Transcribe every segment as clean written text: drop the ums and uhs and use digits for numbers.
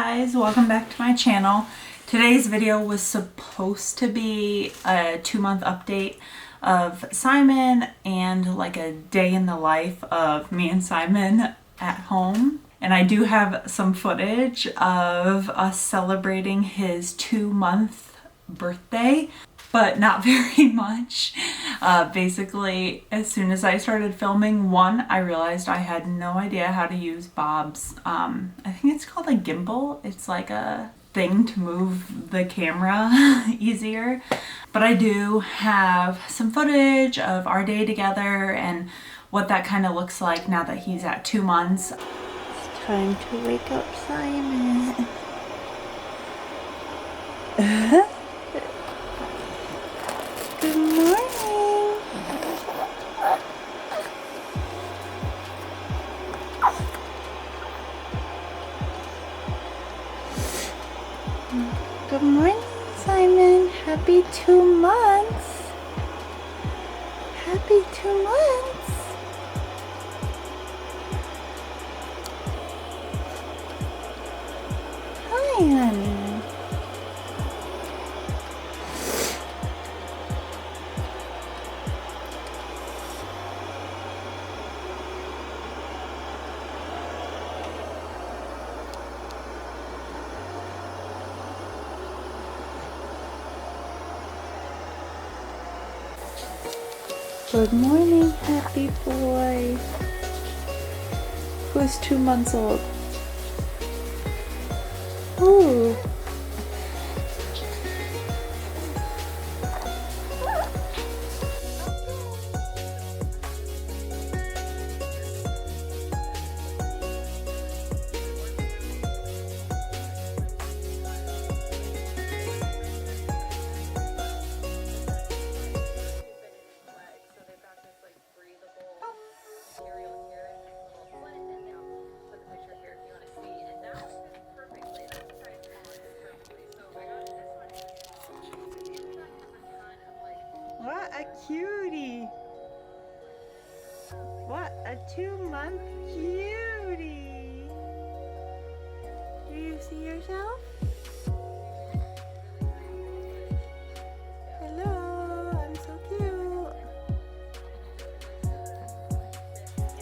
guys, welcome back to my channel. Today's video was supposed to be a 2-month update of Simon and like a day in the life of me and Simon at home. And I do have some footage of us celebrating his 2-month birthday, but not very much. Basically, as soon as I started filming, I realized I had no idea how to use Bob's, I think it's called a gimbal. It's like a thing to move the camera easier. But I do have some footage of our day together and what that kind of looks like now that he's at 2 months. It's time to wake up Simon. Good morning. Good morning, Simon. Happy 2 months. Happy 2 months. Hi, honey. Good morning, happy boy. Who's 2 months old? Ooh. What a cutie! What a 2-month cutie! Do you see yourself? Hello, I'm so cute.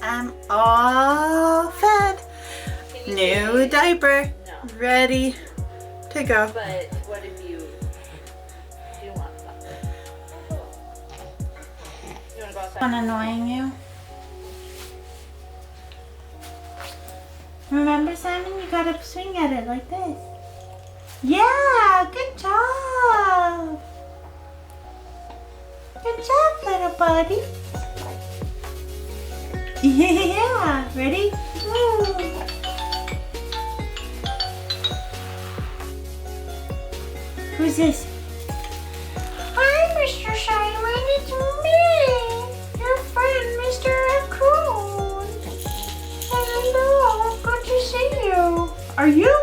I'm all fed. New diaper. No. Ready to go. But what if you do want something? You want to go outside? I'm annoying you. Remember, Simon, you gotta swing at it like this. Yeah, good job. Good job, little buddy. Yeah, ready? Woo. Who's this? Hi, Mr. Simon, it's me, your friend, Mr. Raccoon. Hello, good to see you. Are you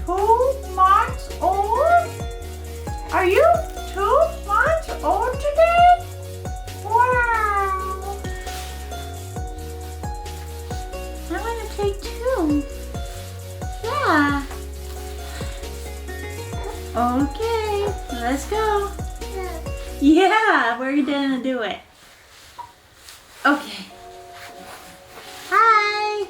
2 months old? Are you 2 months old today? Wow. I want to take 2. Yeah. Okay, let's go. Yeah, we're gonna do it. Okay. Hi.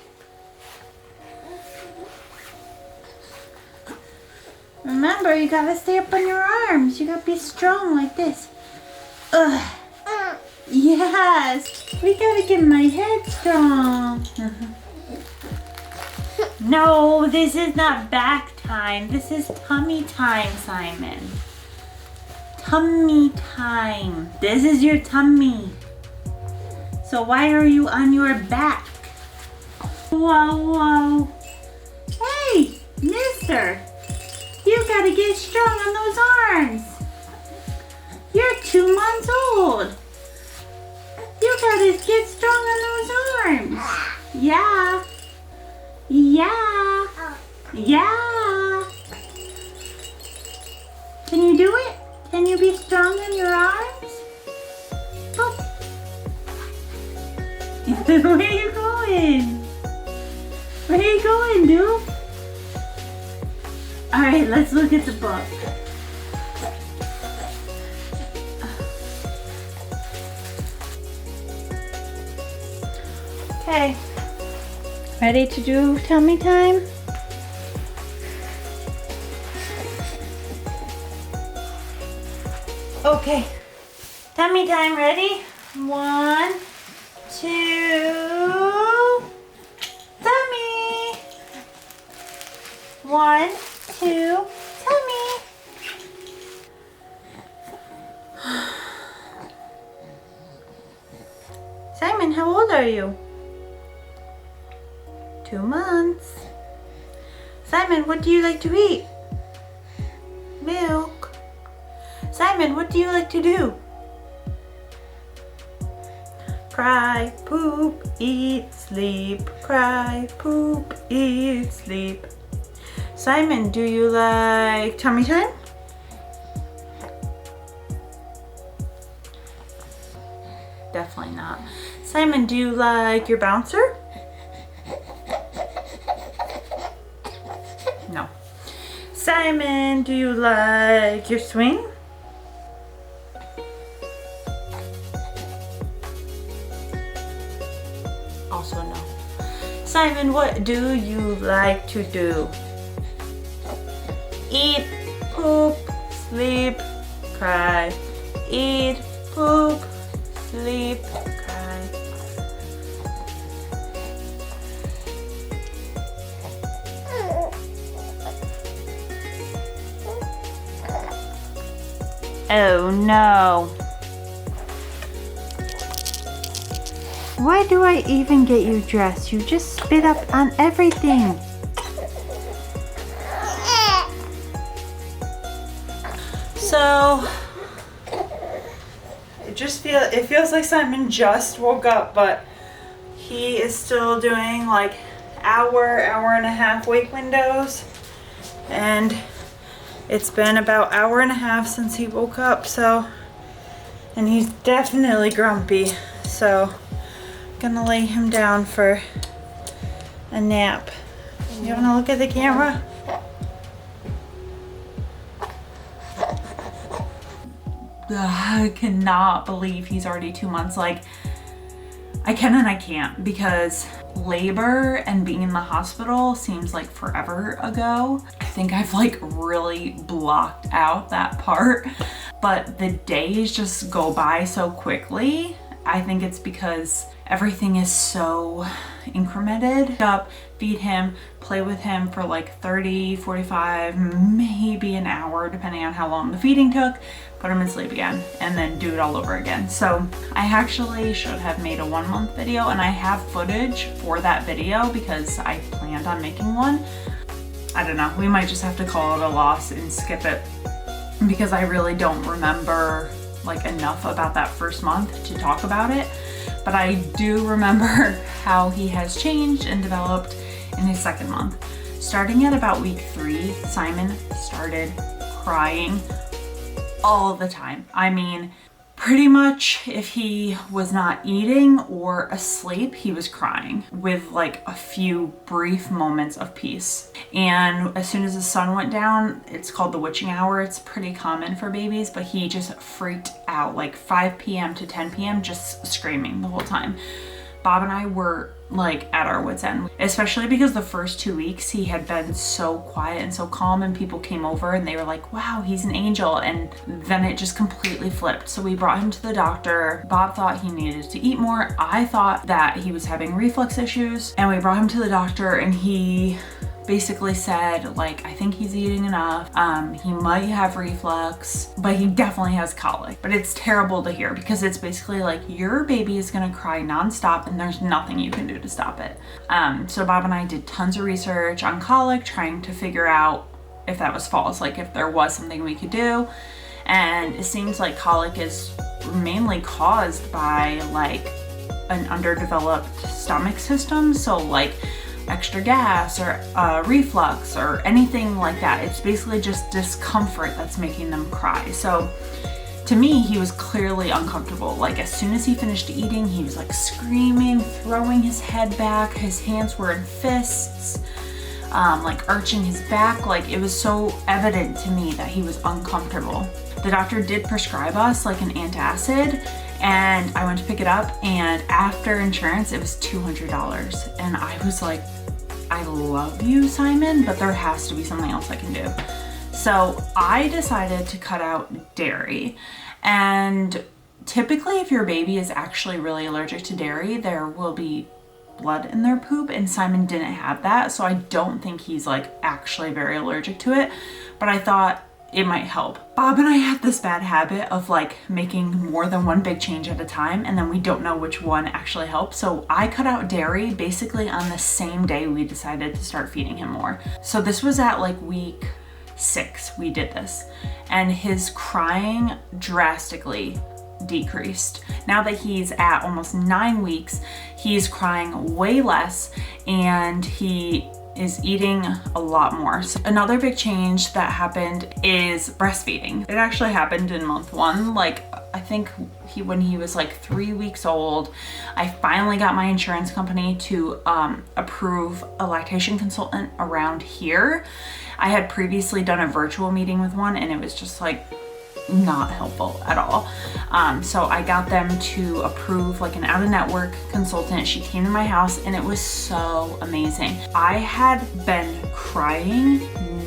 Remember, you gotta stay up on your arms. You gotta be strong like this. Ugh. Yes, we gotta get my head strong. No, this is not back time. This is tummy time, Simon. Tummy time. This is your tummy. So why are you on your back? Whoa, whoa. Hey, mister. You gotta get strong on those arms. You're 2 months old. You gotta get strong on those arms. Yeah. Yeah. Yeah. Can you do it? Can you be strong in your arms? Boop. Where are you going? Where are you going, dude? All right, let's look at the book. Okay, ready to do tummy time? Okay, tummy time, ready? 1, 2, tummy. 1, 2, tummy. Simon, how old are you? 2 months. Simon, what do you like to eat? Milk. Simon, what do you like to do? Cry, poop, eat, sleep. Cry, poop, eat, sleep. Simon, do you like tummy time? Definitely not. Simon, do you like your bouncer? No. Simon, do you like your swing? Also no. Simon, what do you like to do? Eat, poop, sleep, cry. Eat, poop, sleep, cry. Oh no. Why do I even get you dressed? You just spit up on everything. So it feels like Simon just woke up, but he is still doing like hour and a half wake windows, and it's been about hour and a half since he woke up, so, and he's definitely grumpy, so I'm gonna lay him down for a nap. You wanna look at the camera? I cannot believe he's already 2 months. Like, I can and I can't, because labor and being in the hospital seems like forever ago. I think I've like really blocked out that part, but the days just go by so quickly. I think it's because everything is so incremented. Up, feed him, play with him for like 30, 45, maybe an hour, depending on how long the feeding took, put him in sleep again, and then do it all over again. So I actually should have made a 1 month video, and I have footage for that video because I planned on making one. I don't know, we might just have to call it a loss and skip it, because I really don't remember like enough about that first month to talk about it. But I do remember how he has changed and developed in his second month. Starting at about week 3, Simon started crying all the time. I mean, pretty much if he was not eating or asleep, he was crying, with like a few brief moments of peace. And as soon as the sun went down, it's called the witching hour. It's pretty common for babies, but he just freaked out, like 5 p.m. to 10 p.m. just screaming the whole time. Bob and I were like at our wits' end, especially because the first 2 weeks he had been so quiet and so calm, and people came over and they were like, wow, he's an angel. And then it just completely flipped. So we brought him to the doctor. Bob thought he needed to eat more. I thought that he was having reflux issues, and we brought him to the doctor, and he basically said, like, I think he's eating enough. He might have reflux, but he definitely has colic. But it's terrible to hear, because it's basically like your baby is gonna cry nonstop and there's nothing you can do to stop it. So Bob and I did tons of research on colic, trying to figure out if that was false, like if there was something we could do. And it seems like colic is mainly caused by like an underdeveloped stomach system. So like extra gas or reflux or anything like that. It's basically just discomfort that's making them cry. So to me, he was clearly uncomfortable. Like as soon as he finished eating, he was like screaming, throwing his head back. His hands were in fists. like arching his back. Like it was so evident to me that he was uncomfortable. The doctor did prescribe us like an antacid, and I went to pick it up, and after insurance it was $200. And I was like, I love you, Simon, but there has to be something else I can do. So I decided to cut out dairy. And typically if your baby is actually really allergic to dairy, there will be blood in their poop, and Simon didn't have that. So I don't think he's like actually very allergic to it, but I thought it might help. Bob and I have this bad habit of like making more than one big change at a time, and then we don't know which one actually helps. So I cut out dairy basically on the same day we decided to start feeding him more. So this was at like week 6 we did this, and his crying drastically decreased. Now that he's at almost 9 weeks, he's crying way less, and he is eating a lot more. So another big change that happened is breastfeeding. It actually happened in month 1. Like I think when he was like 3 weeks old, I finally got my insurance company to approve a lactation consultant around here. I had previously done a virtual meeting with one, and it was just like not helpful at all. So I got them to approve like an out-of-network consultant. She came to my house, and it was so amazing. I had been crying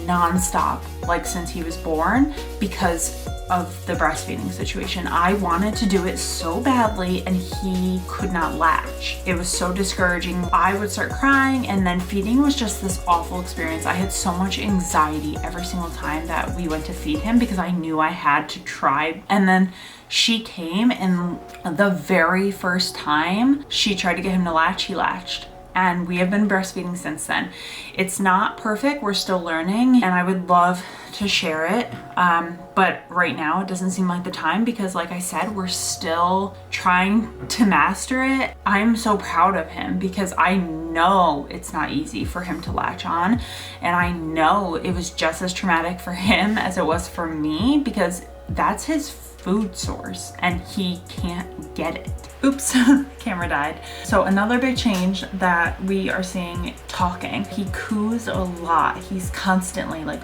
nonstop like since he was born because of the breastfeeding situation. I wanted to do it so badly, and he could not latch. It was so discouraging. I would start crying, and then feeding was just this awful experience. I had so much anxiety every single time that we went to feed him because I knew I had to try. And then she came, and the very first time she tried to get him to latch, he latched. And we have been breastfeeding since then. It's not perfect, we're still learning, and I would love to share it. But right now it doesn't seem like the time because like I said, we're still trying to master it. I'm so proud of him because I know it's not easy for him to latch on. And I know it was just as traumatic for him as it was for me because that's his food source and he can't get it. Oops, camera died. So another big change that we are seeing, talking. He coos a lot. He's constantly like,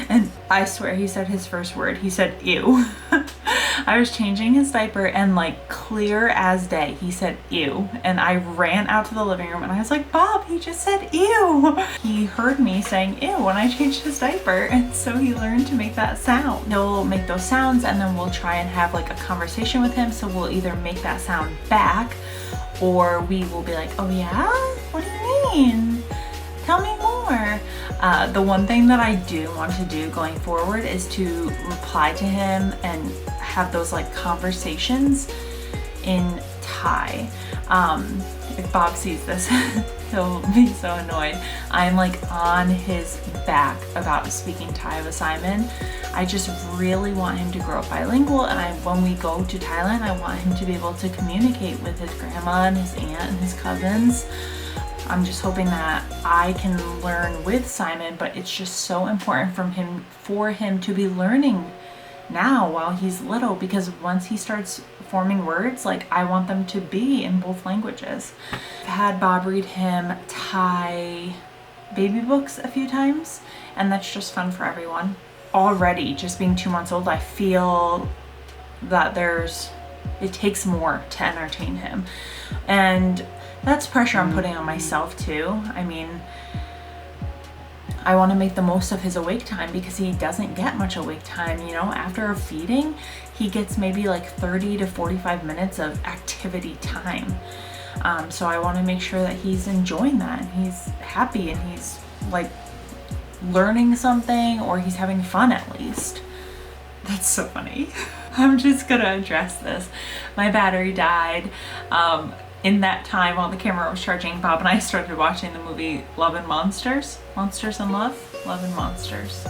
and I swear he said his first word, he said ew. I was changing his diaper and like clear as day, he said ew. And I ran out to the living room and I was like, Bob, he just said ew. He heard me saying ew when I changed his diaper, and so he learned to make that sound. He'll make those sounds, and then we'll try and have like a conversation with him. So we'll either make that sound back, or we will be like, oh yeah? What do you mean? Tell me more. The one thing that I do want to do going forward is to reply to him and have those like conversations in Thai. If Bob sees this, he'll be so annoyed. I'm like on his back about speaking Thai with Simon. I just really want him to grow up bilingual, and when we go to Thailand, I want him to be able to communicate with his grandma and his aunt and his cousins. I'm just hoping that I can learn with Simon, but it's just so important for him to be learning now while he's little, because once he starts forming words, like I want them to be in both languages. I've had Bob read him Thai baby books a few times, and that's just fun for everyone. Already, just being 2 months old, I feel that it takes more to entertain him. And that's pressure I'm putting on myself too. I mean, I want to make the most of his awake time because he doesn't get much awake time, you know. After a feeding, he gets maybe like 30 to 45 minutes of activity time. So I want to make sure that he's enjoying that and he's happy and he's like learning something, or he's having fun at least. That's so funny. I'm just gonna address this. My battery died. In that time while the camera was charging, Bob and I started watching the movie Love and Monsters. Monsters in Love? Love and Monsters.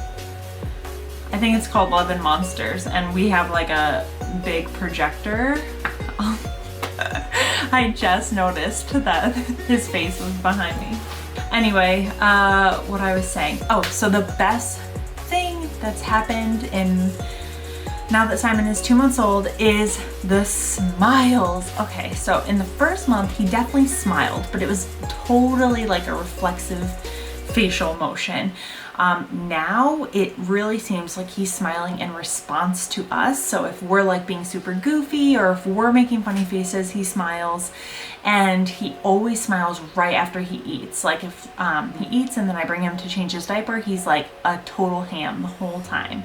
I think it's called Love and Monsters, and we have like a big projector. I just noticed that his face was behind me. Anyway, what I was saying. Oh, so the best thing that's happened in now that Simon is 2 months old, is the smiles. Okay, so in the first month, he definitely smiled, but it was totally like a reflexive facial motion. Now it really seems like he's smiling in response to us. So if we're like being super goofy or if we're making funny faces, he smiles. And he always smiles right after he eats. Like if he eats and then I bring him to change his diaper, he's like a total ham the whole time.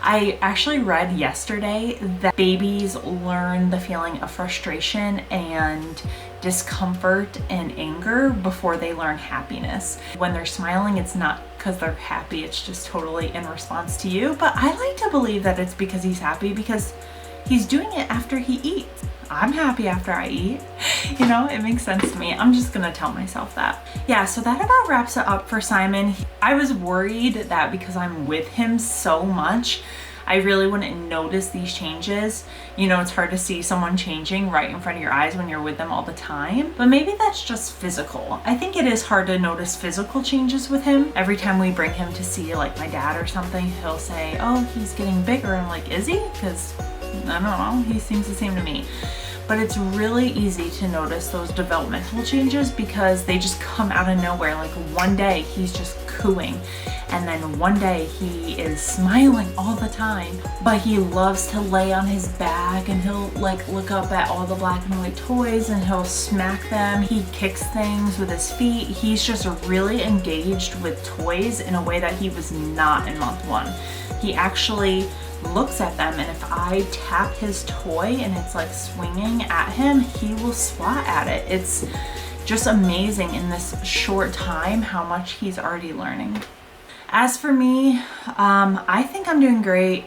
I actually read yesterday that babies learn the feeling of frustration and discomfort and anger before they learn happiness. When they're smiling, it's not because they're happy, it's just totally in response to you. But I like to believe that it's because he's happy because he's doing it after he eats. I'm happy after I eat. You know, it makes sense to me. I'm just gonna tell myself that. Yeah, so that about wraps it up for Simon. I was worried that because I'm with him so much, I really wouldn't notice these changes. You know, it's hard to see someone changing right in front of your eyes when you're with them all the time, but maybe that's just physical. I think it is hard to notice physical changes with him. Every time we bring him to see like my dad or something, he'll say, oh, he's getting bigger. I'm like, is he? Because I don't know, he seems the same to me. But it's really easy to notice those developmental changes because they just come out of nowhere. Like one day he's just cooing, and then one day he is smiling all the time, but he loves to lay on his back and he'll like look up at all the black and white toys and he'll smack them. He kicks things with his feet. He's just really engaged with toys in a way that he was not in month 1. He actually looks at them, and if I tap his toy and it's like swinging at him, he will swat at it. It's just amazing in this short time how much he's already learning. As for me, I think I'm doing great.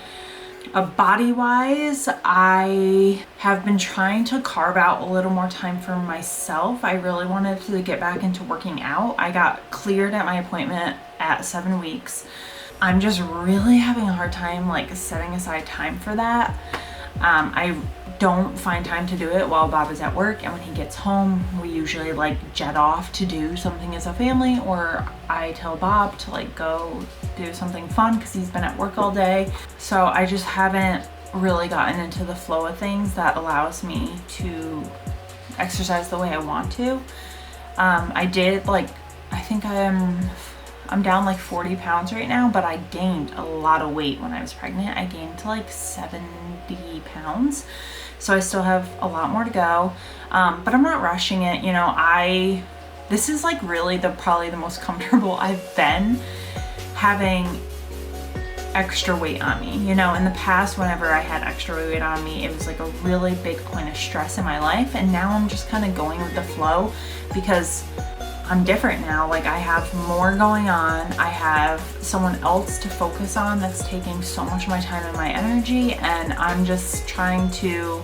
Body wise, I have been trying to carve out a little more time for myself. I really wanted to get back into working out. I got cleared at my appointment at 7 weeks. I'm just really having a hard time like setting aside time for that. I don't find time to do it while Bob is at work, and when he gets home, we usually like jet off to do something as a family, or I tell Bob to like go do something fun because he's been at work all day. So I just haven't really gotten into the flow of things that allows me to exercise the way I want to. I did like, I think I'm down like 40 pounds right now, but I gained a lot of weight when I was pregnant. I gained to like 70 pounds. So I still have a lot more to go, but I'm not rushing it. You know, this is like really probably the most comfortable I've been having extra weight on me. You know, in the past, whenever I had extra weight on me, it was like a really big point of stress in my life. And now I'm just kind of going with the flow because I'm different now. Like I have more going on. I have someone else to focus on that's taking so much of my time and my energy, and I'm just trying to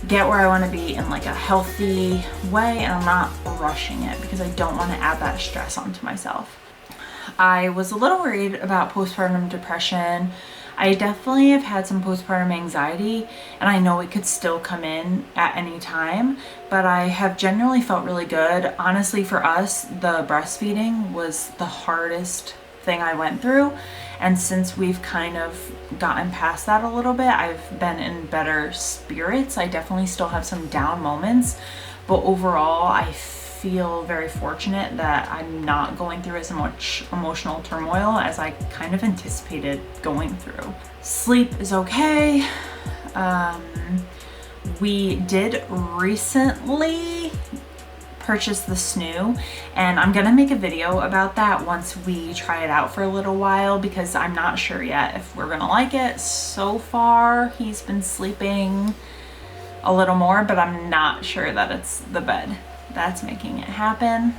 get where I want to be in like a healthy way, and I'm not rushing it because I don't want to add that stress onto myself. I was a little worried about postpartum depression. I definitely have had some postpartum anxiety, and I know it could still come in at any time, but I have generally felt really good. Honestly, for us, the breastfeeding was the hardest thing I went through, and since we've kind of gotten past that a little bit, I've been in better spirits. I definitely still have some down moments, but overall, I feel very fortunate that I'm not going through as much emotional turmoil as I kind of anticipated going through. Sleep is okay. We did recently purchase the snoo, and I'm gonna make a video about that once we try it out for a little while because I'm not sure yet if we're gonna like it. So far, he's been sleeping a little more, but I'm not sure that it's the bed that's making it happen.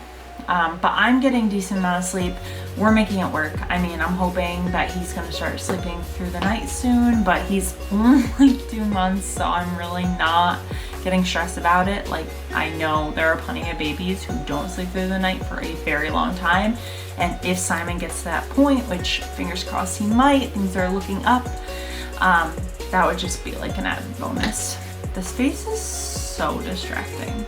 But I'm getting decent amount of sleep. We're making it work. I mean, I'm hoping that he's gonna start sleeping through the night soon, but he's only 2 months, so I'm really not getting stressed about it. Like, I know there are plenty of babies who don't sleep through the night for a very long time, and if Simon gets to that point, which fingers crossed he might, things are looking up, that would just be like an added bonus. This face is so distracting.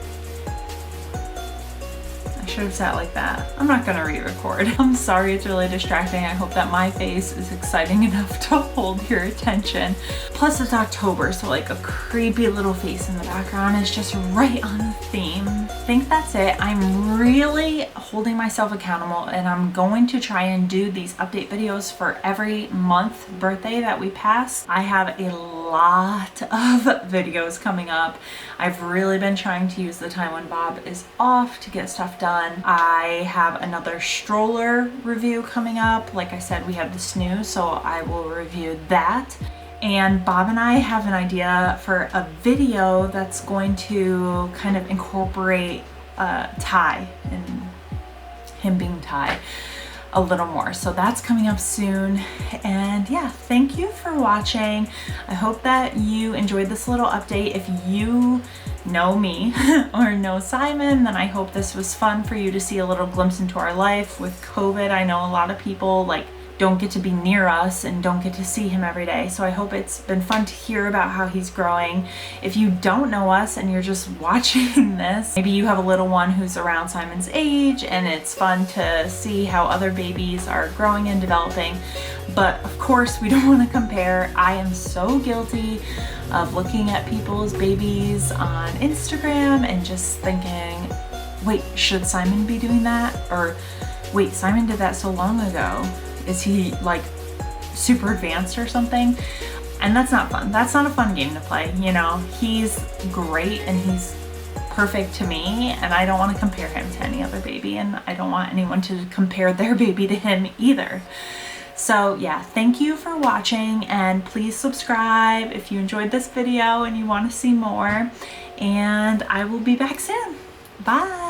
should have sat like that. I'm not gonna re-record. I'm sorry it's really distracting. I hope that my face is exciting enough to hold your attention. Plus it's October, so like a creepy little face in the background is just right on theme. I think that's it. I'm really holding myself accountable, and I'm going to try and do these update videos for every month birthday that we pass. I have a lot of videos coming up. I've really been trying to use the time when Bob is off to get stuff done. I have another stroller review coming up. Like I said, we have the snooze, so I will review that. And Bob and I have an idea for a video that's going to kind of incorporate Ty and him being Ty a little more. So that's coming up soon. And yeah, thank you for watching. I hope that you enjoyed this little update. If you know me or know Simon, then I hope this was fun for you to see a little glimpse into our life with COVID. I know a lot of people like don't get to be near us and don't get to see him every day. So I hope it's been fun to hear about how he's growing. If you don't know us and you're just watching this, maybe you have a little one who's around Simon's age and it's fun to see how other babies are growing and developing. But of course we don't want to compare. I am so guilty of looking at people's babies on Instagram and just thinking, wait, should Simon be doing that? Or wait, Simon did that so long ago. Is he like super advanced or something? And that's not fun. That's not a fun game to play. You know, he's great and he's perfect to me, and I don't want to compare him to any other baby, and I don't want anyone to compare their baby to him either. So yeah, thank you for watching, and please subscribe if you enjoyed this video and you want to see more, and I will be back soon. Bye.